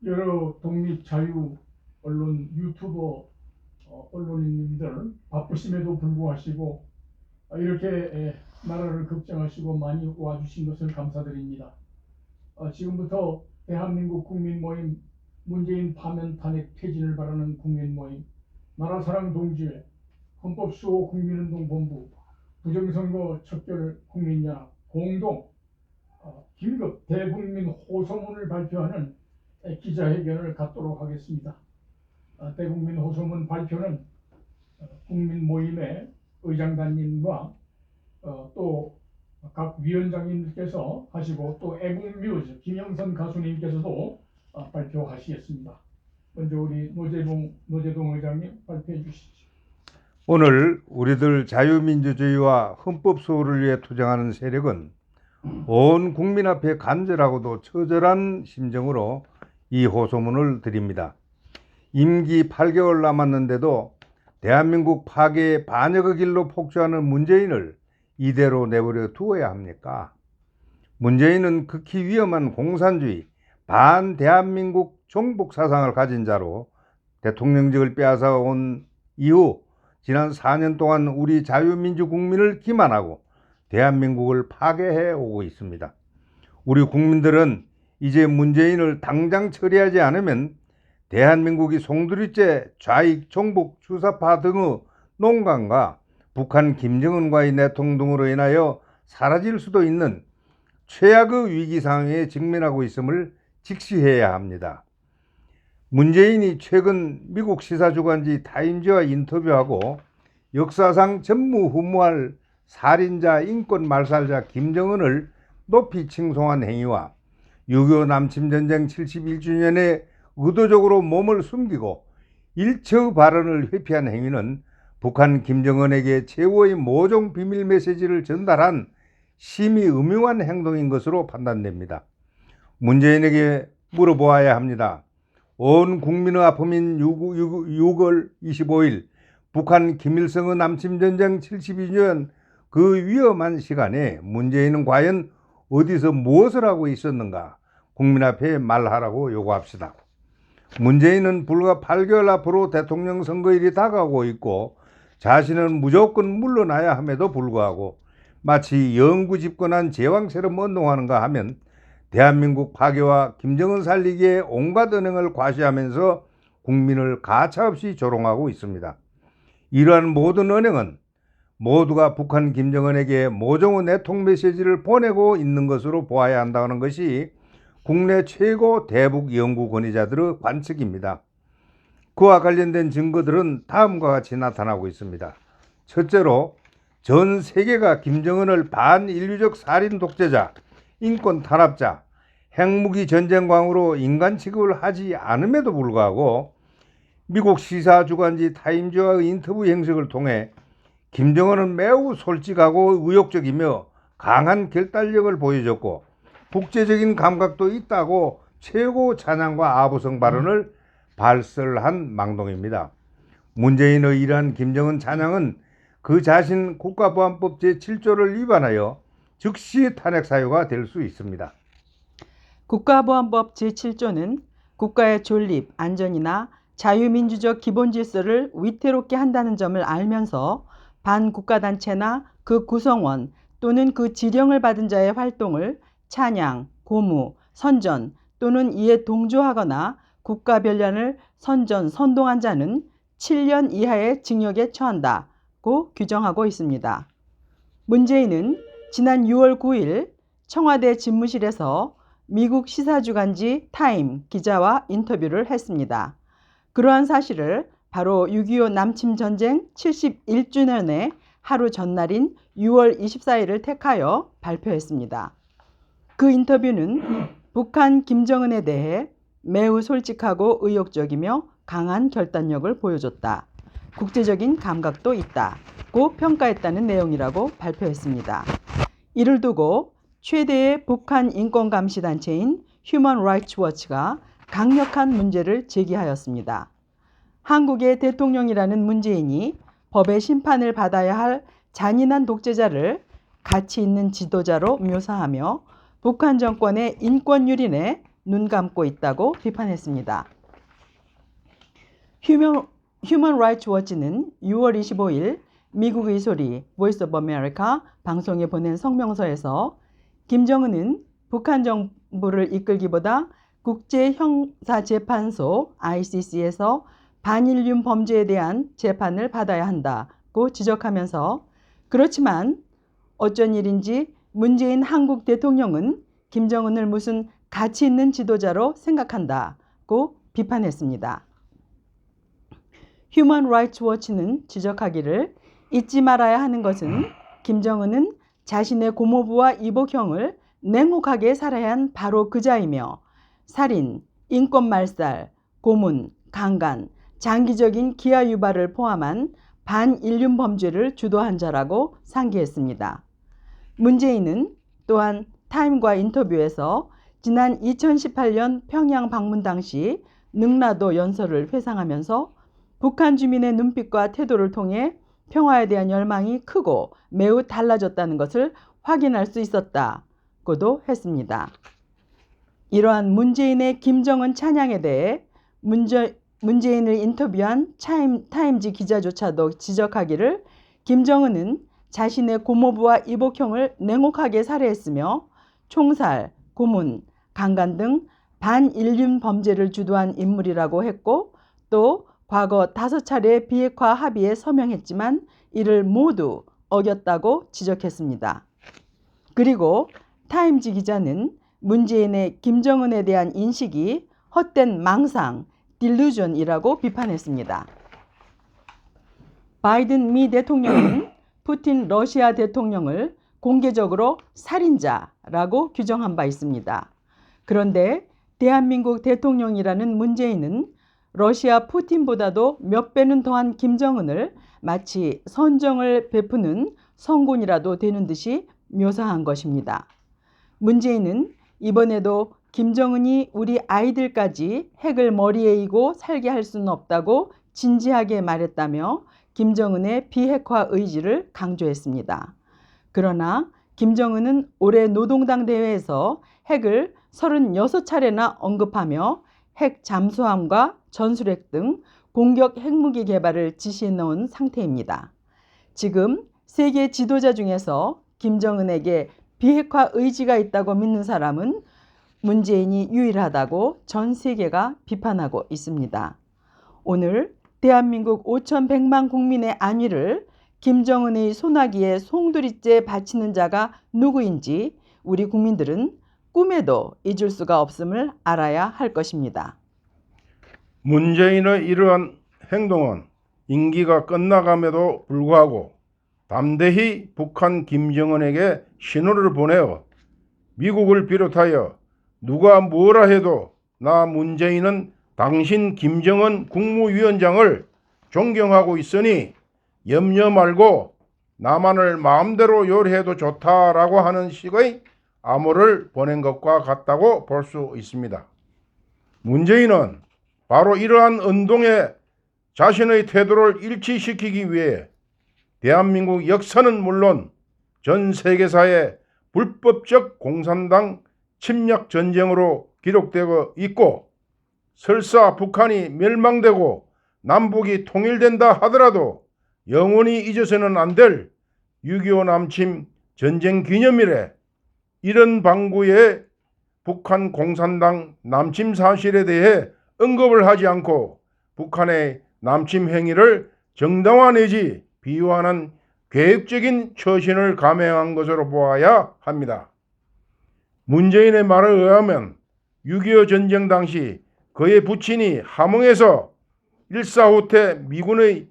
여러 독립 자유 언론 유튜버 언론인님들 바쁘심에도 불구하시고 이렇게 나라를 걱정하시고 많이 와주신 것을 감사드립니다. 지금부터 대한민국 국민 모임 문재인 파면 탄핵 퇴진을 바라는 국민 모임 나라사랑 동지회 헌법수호 국민운동 본부 부정선거 척결 국민연합 공동 긴급 대국민 호소문을 발표하는 기자회견을 갖도록 하겠습니다. 대국민 호소문 발표는 국민 모임의 의장단님과 또 각 위원장님께서 하시고 또 애국뮤즈 김영선 가수님께서도 발표하시겠습니다. 먼저 우리 노재동 의장님 발표해 주시죠. 오늘 우리들 자유민주주의와 헌법수호를 위해 투쟁하는 세력은 온 국민 앞에 간절하고도 처절한 심정으로 이 호소문을 드립니다. 임기 8개월 남았는데도 대한민국 파괴의 반역의 길로 폭주하는 문재인을 이대로 내버려 두어야 합니까? 문재인은 극히 위험한 공산주의, 반대한민국 종북 사상을 가진 자로 대통령직을 빼앗아 온 이후 지난 4년 동안 우리 자유민주 국민을 기만하고 대한민국을 파괴해 오고 있습니다. 우리 국민들은 이제 문재인을 당장 처리하지 않으면 대한민국이 송두리째 좌익 종북 주사파 등의 농간과 북한 김정은과의 내통 등으로 인하여 사라질 수도 있는 최악의 위기 상황에 직면하고 있음을 직시해야 합니다. 문재인이 최근 미국 시사주간지 타임즈와 인터뷰하고 역사상 전무후무할 살인자 인권 말살자 김정은을 높이 칭송한 행위와 6.25 남침전쟁 71주년에 의도적으로 몸을 숨기고 일처 발언을 회피한 행위는 북한 김정은에게 최후의 모종 비밀 메시지를 전달한 심히 음흉한 행동인 것으로 판단됩니다. 문재인에게 물어보아야 합니다. 온 국민의 아픔인 6월 25일 북한 김일성의 남침전쟁 72주년 그 위험한 시간에 문재인은 과연 어디서 무엇을 하고 있었는가? 국민 앞에 말하라고 요구합시다. 문재인은 불과 8개월 앞으로 대통령 선거일이 다가오고 있고 자신은 무조건 물러나야 함에도 불구하고 마치 영구 집권한 제왕처럼 운동하는가 하면 대한민국 파괴와 김정은 살리기에 온갖 언행을 과시하면서 국민을 가차없이 조롱하고 있습니다. 이러한 모든 언행은 모두가 북한 김정은에게 모종의 내통 메시지를 보내고 있는 것으로 보아야 한다는 것이 국내 최고 대북 연구 권위자들의 관측입니다. 그와 관련된 증거들은 다음과 같이 나타나고 있습니다. 첫째로 전 세계가 김정은을 반인류적 살인 독재자, 인권 탄압자, 핵무기 전쟁광으로 인간 취급을 하지 않음에도 불구하고 미국 시사주간지 타임즈와의 인터뷰 형식을 통해 김정은은 매우 솔직하고 의욕적이며 강한 결단력을 보여줬고 국제적인 감각도 있다고 최고 찬양과 아부성 발언을 발설한 망동입니다. 문재인의 이러한 김정은 찬양은 그 자신 국가보안법 제7조를 위반하여 즉시 탄핵 사유가 될 수 있습니다. 국가보안법 제7조는 국가의 존립, 안전이나 자유민주적 기본 질서를 위태롭게 한다는 점을 알면서 반국가단체나 그 구성원 또는 그 지령을 받은 자의 활동을 찬양, 고무, 선전 또는 이에 동조하거나 국가변란을 선동한 자는 7년 이하의 징역에 처한다고 규정하고 있습니다. 문재인은 지난 6월 9일 청와대 집무실에서 미국 시사주간지 타임 기자와 인터뷰를 했습니다. 그러한 사실을 바로 6.25 남침전쟁 71주년의 하루 전날인 6월 24일을 택하여 발표했습니다. 그 인터뷰는 북한 김정은에 대해 매우 솔직하고 의욕적이며 강한 결단력을 보여줬다. 국제적인 감각도 있다고 평가했다는 내용이라고 발표했습니다. 이를 두고 최대의 북한 인권감시단체인 휴먼 라이츠 워치가 강력한 문제를 제기하였습니다. 한국의 대통령이라는 문재인이 법의 심판을 받아야 할 잔인한 독재자를 가치 있는 지도자로 묘사하며 북한 정권의 인권 유린에 눈 감고 있다고 비판했습니다. 휴먼 라이츠 워치는 6월 25일 미국의 소리 Voice of America 방송에 보낸 성명서에서 김정은은 북한 정부를 이끌기보다 국제형사재판소 ICC에서 반인륜 범죄에 대한 재판을 받아야 한다고 지적하면서 그렇지만 어쩐 일인지 문재인 한국 대통령은 김정은을 무슨 가치 있는 지도자로 생각한다고 비판했습니다. 휴먼 라이츠 워치는 지적하기를 잊지 말아야 하는 것은 김정은은 자신의 고모부와 이복형을 냉혹하게 살해한 바로 그자이며 살인, 인권말살, 고문, 강간, 장기적인 기아유발을 포함한 반인륜 범죄를 주도한 자라고 상기했습니다. 문재인은 또한 타임과 인터뷰에서 지난 2018년 평양 방문 당시 능라도 연설을 회상하면서 북한 주민의 눈빛과 태도를 통해 평화에 대한 열망이 크고 매우 달라졌다는 것을 확인할 수 있었다고도 했습니다. 이러한 문재인의 김정은 찬양에 대해 문재인을 인터뷰한 타임지 기자조차도 지적하기를 김정은은 자신의 고모부와 이복형을 냉혹하게 살해했으며 총살, 고문, 강간 등 반인륜 범죄를 주도한 인물이라고 했고 또 과거 5차례 비핵화 합의에 서명했지만 이를 모두 어겼다고 지적했습니다. 그리고 타임지 기자는 문재인의 김정은에 대한 인식이 헛된 망상, 딜루전이라고 비판했습니다. 바이든 미 대통령은 푸틴 러시아 대통령을 공개적으로 살인자라고 규정한 바 있습니다. 그런데 대한민국 대통령이라는 문재인은 러시아 푸틴보다도 몇 배는 더한 김정은을 마치 선정을 베푸는 성군이라도 되는 듯이 묘사한 것입니다. 문재인은 이번에도 김정은이 우리 아이들까지 핵을 머리에 이고 살게 할 수는 없다고 진지하게 말했다며 김정은의 비핵화 의지를 강조했습니다. 그러나 김정은은 올해 노동당 대회에서 핵을 36차례나 언급하며 핵 잠수함과 전술핵 등 공격 핵무기 개발을 지시해 놓은 상태입니다. 지금 세계 지도자 중에서 김정은에게 비핵화 의지가 있다고 믿는 사람은 문재인이 유일하다고 전 세계가 비판하고 있습니다. 오늘 대한민국 5,100만 국민의 안위를 김정은의 소나기에 송두리째 바치는 자가 누구인지 우리 국민들은 꿈에도 잊을 수가 없음을 알아야 할 것입니다. 문재인의 이러한 행동은 임기가 끝나감에도 불구하고 담대히 북한 김정은에게 신호를 보내어 미국을 비롯하여 누가 뭐라 해도 나 문재인은 당신 김정은 국무위원장을 존경하고 있으니 염려 말고 나만을 마음대로 요리해도 좋다라고 하는 식의 암호를 보낸 것과 같다고 볼 수 있습니다. 문재인은 바로 이러한 운동에 자신의 태도를 일치시키기 위해 대한민국 역사는 물론 전 세계사의 불법적 공산당 침략 전쟁으로 기록되고 있고 설사 북한이 멸망되고 남북이 통일된다 하더라도 영원히 잊어서는 안 될 6.25 남침 전쟁 기념일에 이런 방구의 북한 공산당 남침 사실에 대해 언급을 하지 않고 북한의 남침 행위를 정당화 내지 비유하는 계획적인 처신을 감행한 것으로 보아야 합니다. 문재인의 말에 의하면 6.25 전쟁 당시 그의 부친이 함흥에서 일사후퇴 미군의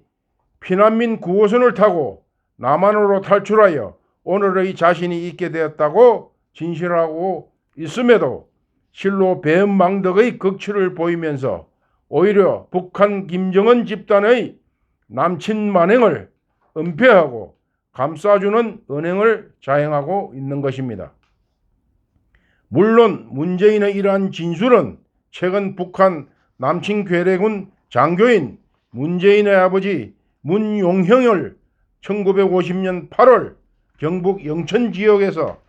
피난민 9호선을 타고 남한으로 탈출하여 오늘의 자신이 있게 되었다고 진실하고 있음에도 실로 배은망덕의 극치를 보이면서 오히려 북한 김정은 집단의 남친 만행을 은폐하고 감싸주는 은행을 자행하고 있는 것입니다. 물론 문재인의 이러한 진술은 최근 북한 남친 괴뢰군 장교인 문재인의 아버지 문용형을 1950년 8월 경북 영천 지역에서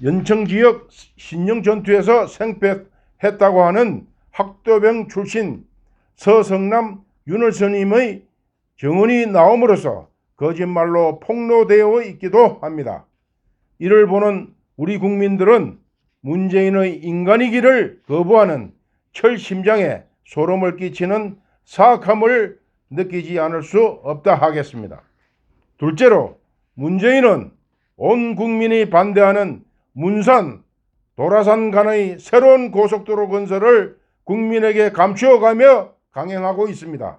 연청 지역 신령 전투에서 생패했다고 하는 학도병 출신 서성남 윤월선님의 증언이 나옴으로써 거짓말로 폭로되어 있기도 합니다. 이를 보는 우리 국민들은 문재인의 인간이기를 거부하는 철심장에 소름을 끼치는 사악함을 느끼지 않을 수 없다 하겠습니다. 둘째로 문재인은 온 국민이 반대하는 문산, 도라산 간의 새로운 고속도로 건설을 국민에게 감추어가며 강행하고 있습니다.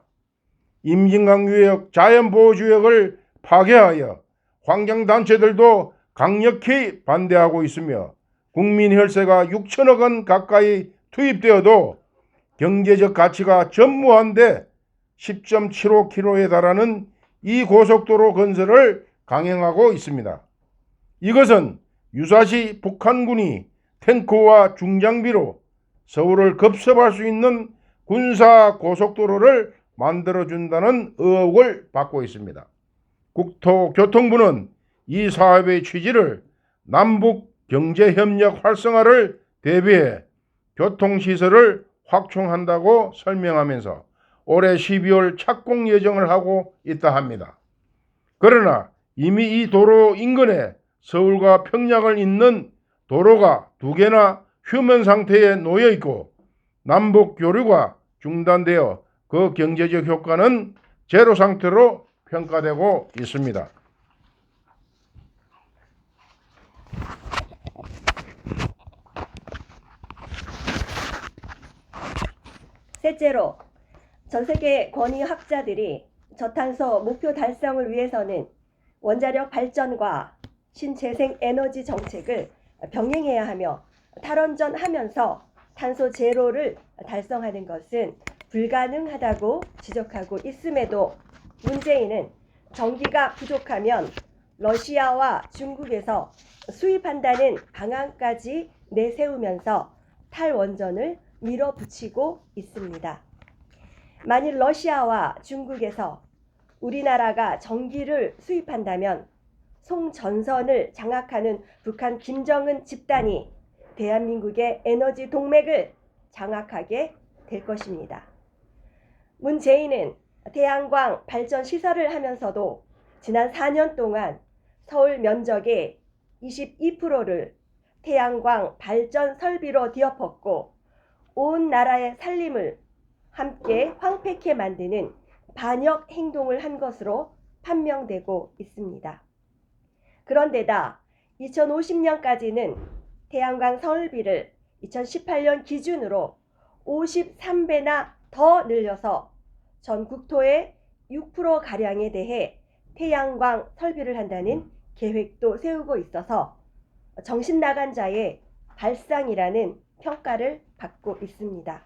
임진강구역 자연보호구역을 파괴하여 환경단체들도 강력히 반대하고 있으며 국민 혈세가 6천억 원 가까이 투입되어도 경제적 가치가 전무한데 10.75km에 달하는 이 고속도로 건설을 강행하고 있습니다. 이것은 유사시 북한군이 탱크와 중장비로 서울을 급습할 수 있는 군사 고속도로를 만들어준다는 의혹을 받고 있습니다. 국토교통부는 이 사업의 취지를 남북 경제협력 활성화를 대비해 교통시설을 확충한다고 설명하면서 올해 12월 착공 예정을 하고 있다 합니다. 그러나 이미 이 도로 인근에 서울과 평양을 잇는 도로가 2개나 휴면 상태에 놓여 있고 남북 교류가 중단되어 그 경제적 효과는 제로 상태로 평가되고 있습니다. 셋째로, 전 세계 권위학자들이 저탄소 목표 달성을 위해서는 원자력 발전과 신재생 에너지 정책을 병행해야 하며 탈원전하면서 탄소 제로를 달성하는 것은 불가능하다고 지적하고 있음에도 문재인은 전기가 부족하면 러시아와 중국에서 수입한다는 방안까지 내세우면서 탈원전을 밀어붙이고 있습니다. 만일 러시아와 중국에서 우리나라가 전기를 수입한다면 송전선을 장악하는 북한 김정은 집단이 대한민국의 에너지 동맥을 장악하게 될 것입니다. 문재인은 태양광 발전 시설을 하면서도 지난 4년 동안 서울 면적의 22%를 태양광 발전 설비로 뒤엎었고 온 나라의 살림을 함께 황폐케 만드는 반역 행동을 한 것으로 판명되고 있습니다. 그런데다 2050년까지는 태양광 설비를 2018년 기준으로 53배나 더 늘려서 전 국토의 6%가량에 대해 태양광 설비를 한다는 계획도 세우고 있어서 정신 나간 자의 발상이라는 평가를 받고 있습니다.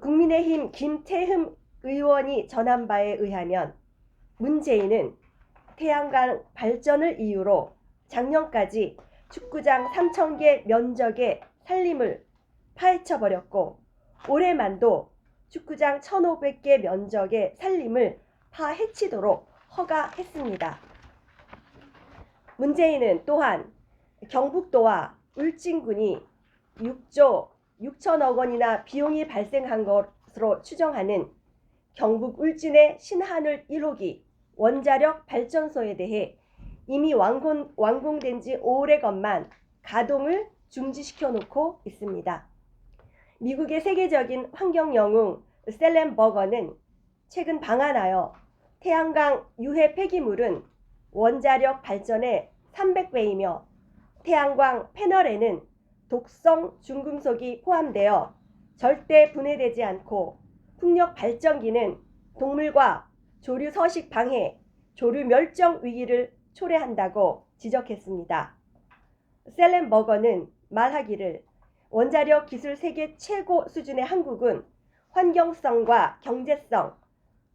국민의힘 김태흠 의원이 전한 바에 의하면 문재인은 태양광 발전을 이유로 작년까지 축구장 3,000개 면적의 산림을 파헤쳐버렸고 올해만도 축구장 1,500개 면적의 산림을 파헤치도록 허가했습니다. 문재인은 또한 경북도와 울진군이 6조 6천억 원이나 비용이 발생한 것으로 추정하는 경북 울진의 신한울 1호기 원자력 발전소에 대해 이미 완공된 지 오래건만 가동을 중지시켜 놓고 있습니다. 미국의 세계적인 환경 영웅 셀렌 버거는 최근 방한하여 태양광 유해 폐기물은 원자력 발전의 300배이며 태양광 패널에는 독성 중금속이 포함되어 절대 분해되지 않고 풍력 발전기는 동물과 조류 서식 방해, 조류 멸종 위기를 초래한다고 지적했습니다. 셀렌 버거는 말하기를 원자력 기술 세계 최고 수준의 한국은 환경성과 경제성,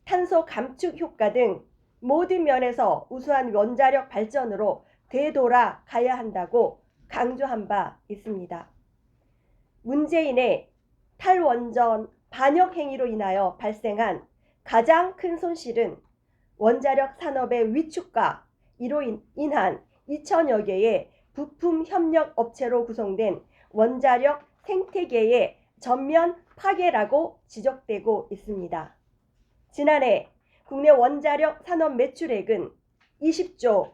탄소 감축 효과 등 모든 면에서 우수한 원자력 발전으로 되돌아 가야 한다고 강조한 바 있습니다. 문재인의 탈원전 반역 행위로 인하여 발생한 가장 큰 손실은 원자력 산업의 위축과 이로 인한 2천여 개의 부품 협력 업체로 구성된 원자력 생태계의 전면 파괴라고 지적되고 있습니다. 지난해 국내 원자력 산업 매출액은 20조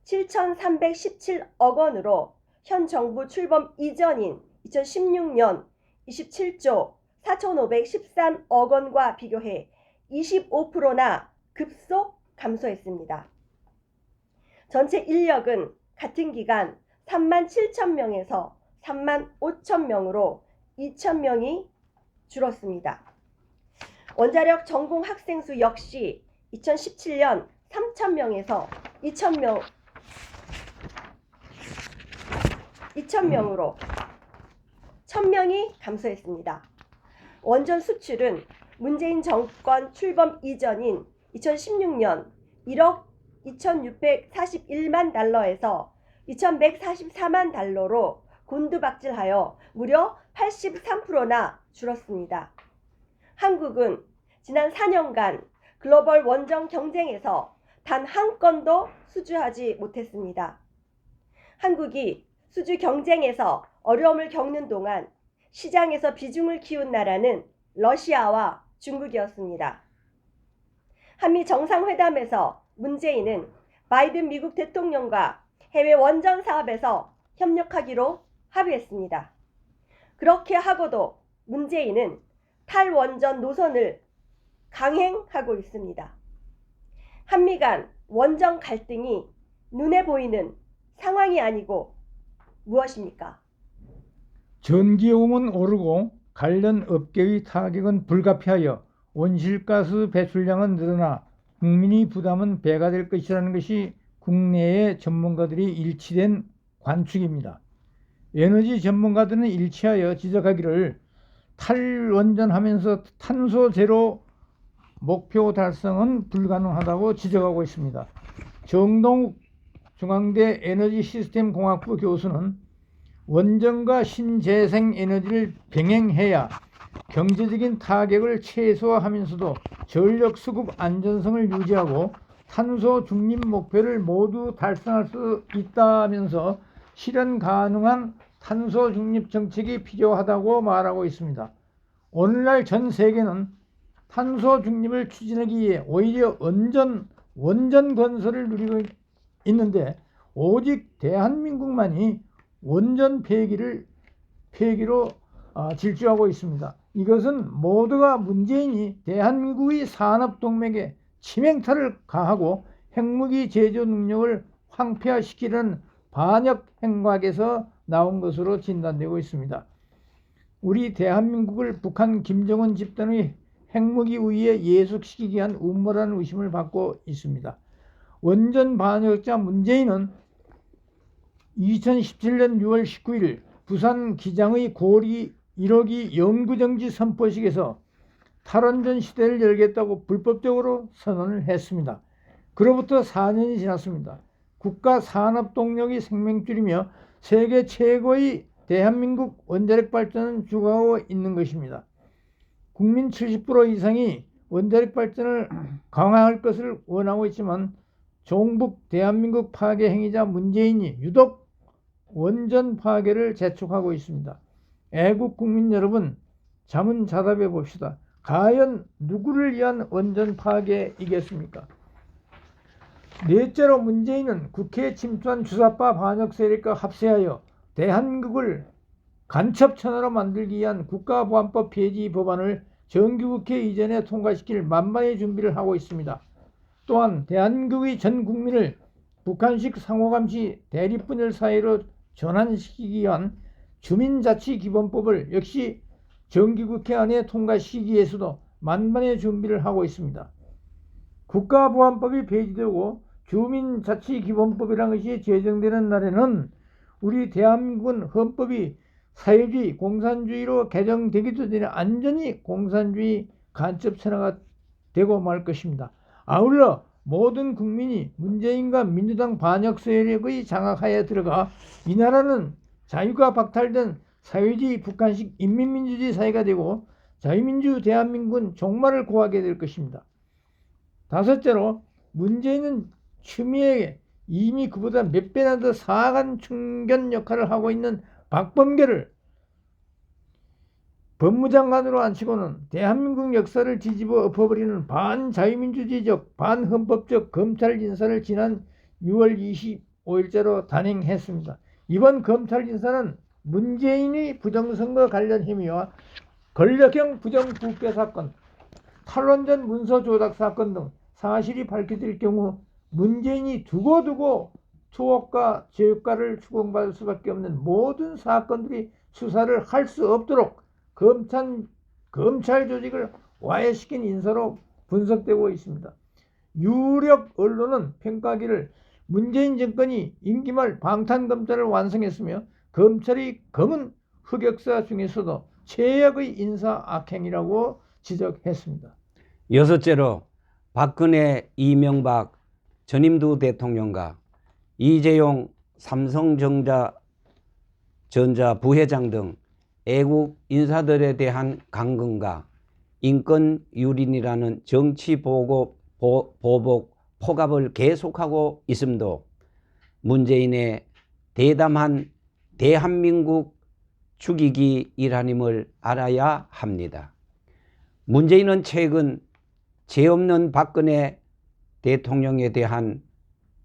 7,317억 원으로 현 정부 출범 이전인 2016년 27조 4,513억 원과 비교해 25%나 급속 감소했습니다. 전체 인력은 같은 기간 37,000명에서 35,000명으로 2,000명이 줄었습니다. 원자력 전공 학생 수 역시 2017년 3,000명에서 2,000명으로 1,000명이 감소했습니다. 원전 수출은 문재인 정권 출범 이전인 2016년 1억 2,641만 달러에서 2,144만 달러로 곤두박질하여 무려 83%나 줄었습니다. 한국은 지난 4년간 글로벌 원전 경쟁에서 단 한 건도 수주하지 못했습니다. 한국이 수주 경쟁에서 어려움을 겪는 동안 시장에서 비중을 키운 나라는 러시아와 중국이었습니다. 한미 정상회담에서 문재인은 바이든 미국 대통령과 해외 원전 사업에서 협력하기로 합의했습니다. 그렇게 하고도 문재인은 탈원전 노선을 강행하고 있습니다. 한미 간 원전 갈등이 눈에 보이는 상황이 아니고 무엇입니까? 전기요금은 오르고 관련 업계의 타격은 불가피하여 온실가스 배출량은 늘어나 국민의 부담은 배가 될 것이라는 것이 국내의 전문가들이 일치된 관측입니다. 에너지 전문가들은 일치하여 지적하기를 탈원전하면서 탄소 제로 목표 달성은 불가능하다고 지적하고 있습니다. 정동욱 중앙대 에너지시스템공학부 교수는 원전과 신재생 에너지를 병행해야 경제적인 타격을 최소화하면서도 전력 수급 안전성을 유지하고 탄소 중립 목표를 모두 달성할 수 있다면서 실현 가능한 탄소 중립 정책이 필요하다고 말하고 있습니다. 오늘날 전 세계는 탄소 중립을 추진하기 위해 오히려 원전 건설을 누리고 있는데 오직 대한민국만이 원전 폐기로 질주하고 있습니다. 이것은 모두가 문재인이 대한민국의 산업동맥에 치명타를 가하고 핵무기 제조 능력을 황폐화시키려는 반역 행각에서 나온 것으로 진단되고 있습니다. 우리 대한민국을 북한 김정은 집단의 핵무기 우위에 예속시키기 위한 음모라는 의심을 받고 있습니다. 원전 반역자 문재인은 2017년 6월 19일 부산 기장의 고리 1호기 영구정지 선포식에서 탈원전 시대를 열겠다고 불법적으로 선언을 했습니다. 그로부터 4년이 지났습니다. 국가 산업동력이 생명줄이며 세계 최고의 대한민국 원자력 발전은 죽어가고 있는 것입니다. 국민 70% 이상이 원자력 발전을 강화할 것을 원하고 있지만 종북 대한민국 파괴 행위자 문재인이 유독 원전 파괴를 재촉하고 있습니다. 애국 국민 여러분, 자문자답해 봅시다. 과연 누구를 위한 원전 파괴이겠습니까? 넷째로 문재인은 국회에 침투한 주사파 반역 세력과 합세하여 대한민국을 간첩천하로 만들기 위한 국가보안법 폐지 법안을 정기국회 이전에 통과시킬 만반의 준비를 하고 있습니다. 또한 대한민국의 전 국민을 북한식 상호감시 대립분열 사회로 전환시키기 위한 주민자치기본법을 역시 정기국회 안에 통과시키기 위해서도 만반의 준비를 하고 있습니다. 국가보안법이 폐지되고 주민자치기본법이라는 것이 제정되는 날에는 우리 대한민국은 헌법이 사회주의, 공산주의로 개정되기도 전에 완전히 공산주의 간첩천하가 되고 말 것입니다. 아울러 모든 국민이 문재인과 민주당 반역 세력의 장악하에 들어가 이 나라는 자유가 박탈된 사회주의 북한식 인민민주주의 사회가 되고 자유민주 대한민국은 종말을 고하게 될 것입니다. 다섯째로 문재인은 추미애 이미 그보다 몇 배나 더 사악한 충견 역할을 하고 있는 박범계를 법무장관으로 앉히고는 대한민국 역사를 뒤집어 엎어버리는 반자유민주주의적 반헌법적 검찰 인사를 지난 6월 25일자로 단행했습니다. 이번 검찰 인사는 문재인의 부정선거 관련 혐의와 권력형 부정부패 사건, 탈원전 문서 조작 사건 등 사실이 밝혀질 경우 문재인이 두고두고 투옥과 죄과를 추궁받을 수밖에 없는 모든 사건들이 수사를 할 수 없도록 검찰 조직을 와해시킨 인사로 분석되고 있습니다. 유력 언론은 평가하기를 문재인 정권이 임기 말 방탄검찰을 완성했으며 검찰이 검은 흑역사 중에서도 최악의 인사 악행이라고 지적했습니다. 여섯째로 박근혜, 이명박 전임두 대통령과 이재용 삼성전자 부회장 등 애국 인사들에 대한 강금과 인권 유린이라는 정치 보복 포갑을 계속하고 있음도 문재인의 대담한 대한민국 죽이기 일환임을 알아야 합니다. 문재인은 최근 죄 없는 박근혜 대통령에 대한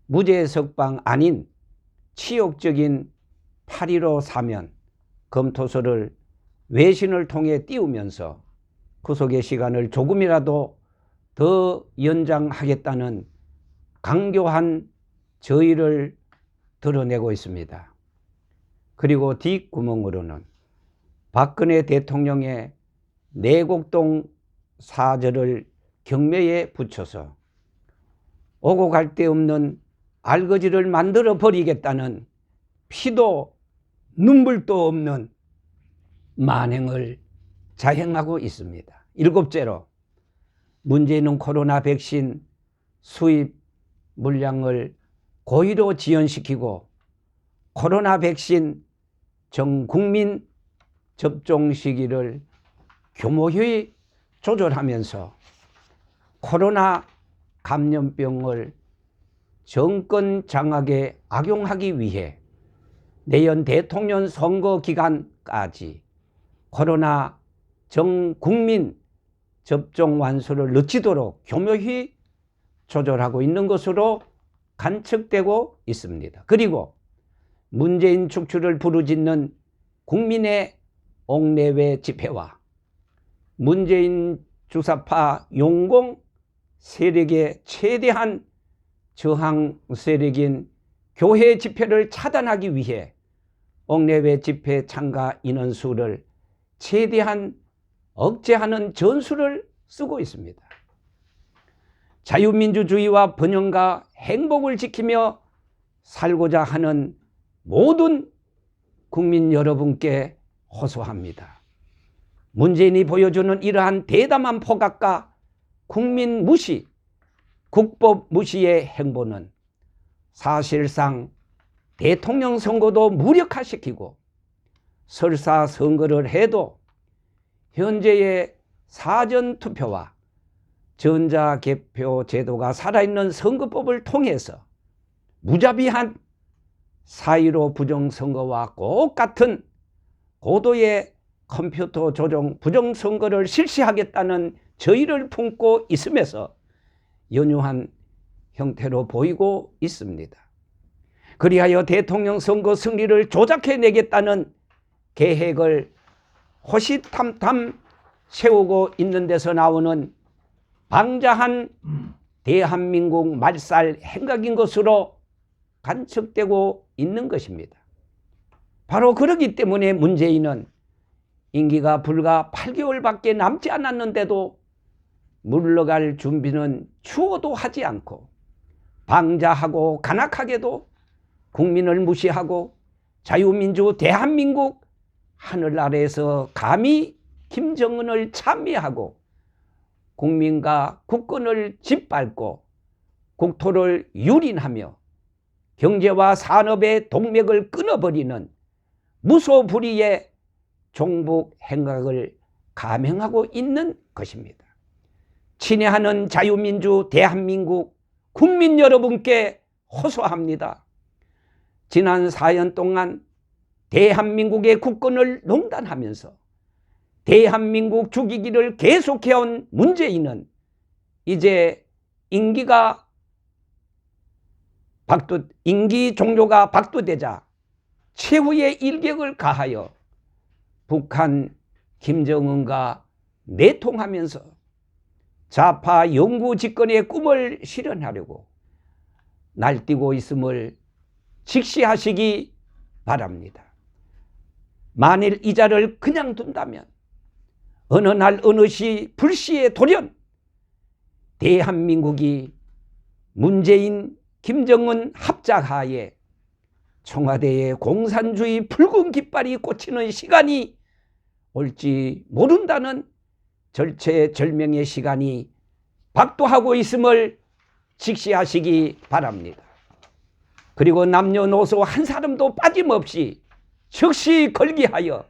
무죄 석방 아닌 치욕적인 8.15 사면 검토서를 외신을 통해 띄우면서 구속의 시간을 조금이라도 더 연장하겠다는 강교한 저의를 드러내고 있습니다. 그리고 뒷구멍으로는 박근혜 대통령의 내곡동 사절을 경매에 붙여서 오고 갈 데 없는 알거지를 만들어 버리겠다는 피도 눈물도 없는 만행을 자행하고 있습니다. 일곱째로 문재인은 코로나 백신 수입 물량을 고의로 지연시키고 코로나 백신 전 국민 접종 시기를 교모히 조절하면서 코로나 감염병을 정권 장악에 악용하기 위해 내년 대통령 선거 기간까지 코로나 전 국민 접종 완수를 늦추도록 교묘히 조절하고 있는 것으로 관측되고 있습니다. 그리고 문재인 축출을 부르짖는 국민의 옥내외 집회와 문재인 주사파 용공 세력의 최대한 저항 세력인 교회 집회를 차단하기 위해 옥내외 집회 참가 인원수를 최대한 억제하는 전술을 쓰고 있습니다. 자유민주주의와 번영과 행복을 지키며 살고자 하는 모든 국민 여러분께 호소합니다. 문재인이 보여주는 이러한 대담한 포갑과 국민 무시, 국법 무시의 행보는 사실상 대통령 선거도 무력화시키고 설사 선거를 해도 현재의 사전투표와 전자개표 제도가 살아있는 선거법을 통해서 무자비한 4.15 부정선거와 똑같은 고도의 컴퓨터 조정 부정선거를 실시하겠다는 저의를 품고 있으면서 연유한 형태로 보이고 있습니다. 그리하여 대통령 선거 승리를 조작해내겠다는 계획을 호시탐탐 세우고 있는 데서 나오는 방자한 대한민국 말살 행각인 것으로 관측되고 있는 것입니다. 바로 그렇기 때문에 문재인은 임기가 불과 8개월밖에 남지 않았는데도 물러갈 준비는 추호도 하지 않고 방자하고 간악하게도 국민을 무시하고 자유민주 대한민국 하늘 아래에서 감히 김정은을 찬미하고 국민과 국권을 짓밟고 국토를 유린하며 경제와 산업의 동맥을 끊어버리는 무소불위의 종북 행각을 감행하고 있는 것입니다. 친애하는 자유민주 대한민국 국민 여러분께 호소합니다. 지난 4년 동안 대한민국의 국권을 농단하면서 대한민국 죽이기를 계속해온 문재인은 이제 임기 종료가 박두되자 최후의 일격을 가하여 북한 김정은과 내통하면서 좌파 영구 집권의 꿈을 실현하려고 날뛰고 있음을 직시하시기 바랍니다. 만일 이 자를 그냥 둔다면 어느 날 어느 시 불시에 돌연 대한민국이 문재인, 김정은 합작하에 청와대의 공산주의 붉은 깃발이 꽂히는 시간이 올지 모른다는 절체절명의 시간이 박두하고 있음을 직시하시기 바랍니다. 그리고 남녀노소 한 사람도 빠짐없이 즉시 걸기하여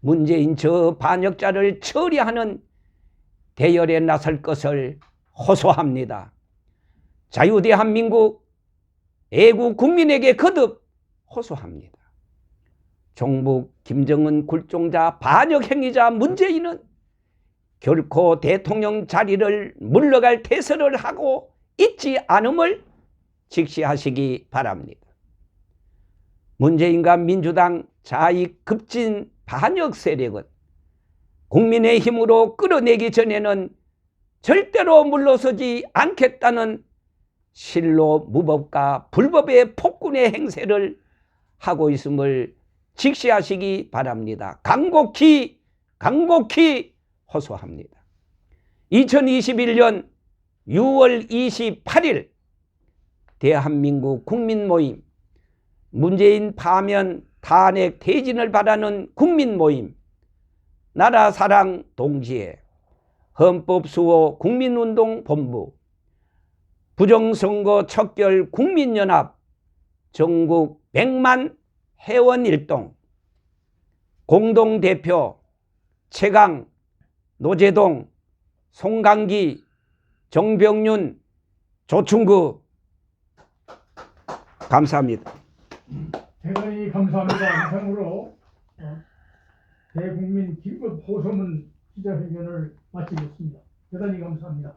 문재인 저 반역자를 처리하는 대열에 나설 것을 호소합니다. 자유대한민국 애국 국민에게 거듭 호소합니다. 종북 김정은 굴종자 반역 행위자 문재인은 결코 대통령 자리를 물러갈 태세를 하고 있지 않음을 직시하시기 바랍니다. 문재인과 민주당 자익 급진 반역 세력은 국민의힘으로 끌어내기 전에는 절대로 물러서지 않겠다는 실로 무법과 불법의 폭군의 행세를 하고 있음을 직시하시기 바랍니다. 간곡히 호소합니다. 2021년 6월 28일 대한민국 국민모임, 문재인 파면 탄핵 퇴진을 바라는 국민모임, 나라사랑 동지회, 헌법수호 국민운동본부, 부정선거 척결 국민연합, 전국 100만 회원일동, 공동대표 최강, 노재동, 송강기, 정병윤, 조충구. 감사합니다. 대단히 감사합니다. 이상으로 대국민 긴급 호소문 기자회견을 마치겠습니다. 대단히 감사합니다.